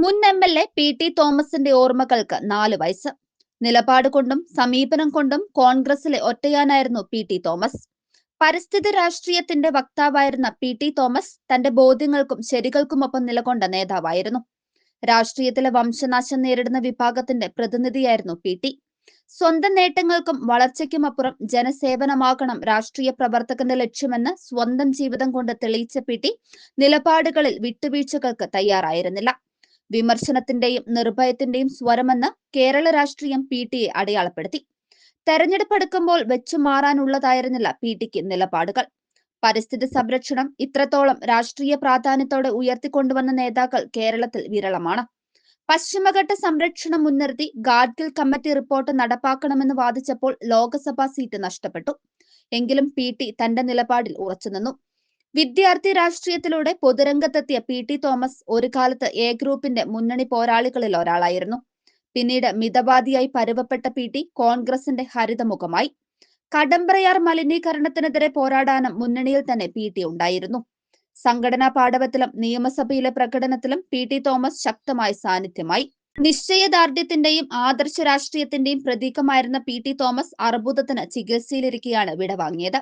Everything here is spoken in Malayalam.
മുൻ എം.എൽ.എ. പി.ടി. തോമസിന്റെ ഓർമ്മകൾക്ക് 4 വയസ്സ്. നിലപാട് കൊണ്ടും സമീപനം കൊണ്ടും കോൺഗ്രസിലെ ഒറ്റയാനായിരുന്നു പി.ടി. തോമസ്. പരിസ്ഥിതി രാഷ്ട്രീയത്തിന്റെ വക്താവായിരുന്ന പി.ടി. തോമസ് തന്റെ ബോധ്യങ്ങൾക്കും ശരികൾക്കുമൊപ്പം നിലകൊണ്ട നേതാവായിരുന്നു. രാഷ്ട്രീയത്തിലെ വംശനാശം നേരിടുന്ന വിഭാഗത്തിന്റെ പ്രതിനിധിയായിരുന്നു പി.ടി. സ്വന്തം നേട്ടങ്ങൾക്കും വളർച്ചയ്ക്കുമപ്പുറം ജനസേവനമാകണം രാഷ്ട്രീയ പ്രവർത്തകന്റെ ലക്ഷ്യമെന്ന് സ്വന്തം ജീവിതം കൊണ്ട് തെളിയിച്ച പി.ടി. നിലപാടുകളിൽ വിട്ടുവീഴ്ചകൾക്ക് തയ്യാറായിരുന്നില്ല. വിമർശനത്തിന്റെയും നിർഭയത്തിന്റെയും സ്വരമെന്ന് കേരള രാഷ്ട്രീയം പി.ടിയെ അടയാളപ്പെടുത്തി. തെരഞ്ഞെടുപ്പ് അടുക്കുമ്പോൾ വെച്ചുമാറാനുള്ളതായിരുന്നില്ല പി.ടിക്ക് നിലപാടുകൾ. പരിസ്ഥിതി സംരക്ഷണം ഇത്രത്തോളം രാഷ്ട്രീയ പ്രാധാന്യത്തോടെ ഉയർത്തിക്കൊണ്ടുവന്ന നേതാക്കൾ കേരളത്തിൽ വിരളമാണ്. പശ്ചിമഘട്ട സംരക്ഷണം മുൻനിർത്തി ഗാഡ്ഗിൽ കമ്മിറ്റി റിപ്പോർട്ട് നടപ്പാക്കണമെന്ന് വാദിച്ചപ്പോൾ ലോക്സഭാ സീറ്റ് നഷ്ടപ്പെട്ടു. എങ്കിലും പി.ടി തന്റെ നിലപാടിൽ ഉറച്ചുനിന്നു. വിദ്യാർത്ഥി രാഷ്ട്രീയത്തിലൂടെ പൊതുരംഗത്തെത്തിയ പി.ടി. തോമസ് ഒരു കാലത്ത് എ ഗ്രൂപ്പിന്റെ മുന്നണി പോരാളികളിൽ ഒരാളായിരുന്നു. പിന്നീട് മിതവാദിയായി പരുവപ്പെട്ട പി.ടി. കോൺഗ്രസിന്റെ ഹരിതമുഖമായി. കടമ്പ്രയാർ മലിനീകരണത്തിനെതിരെ പോരാടാനും മുന്നണിയിൽ തന്നെ പി.ടി. ഉണ്ടായിരുന്നു. സംഘടനാ പാടവത്തിലും നിയമസഭയിലെ പ്രകടനത്തിലും പി.ടി. തോമസ് ശക്തമായ സാന്നിധ്യമായി. നിശ്ചയദാർഢ്യത്തിന്റെയും ആദർശ രാഷ്ട്രീയത്തിന്റെയും പ്രതീകമായിരുന്ന പി.ടി. തോമസ് അർബുദത്തിന് ചികിത്സയിലിരിക്കെയാണ് വിടവാങ്ങിയത്.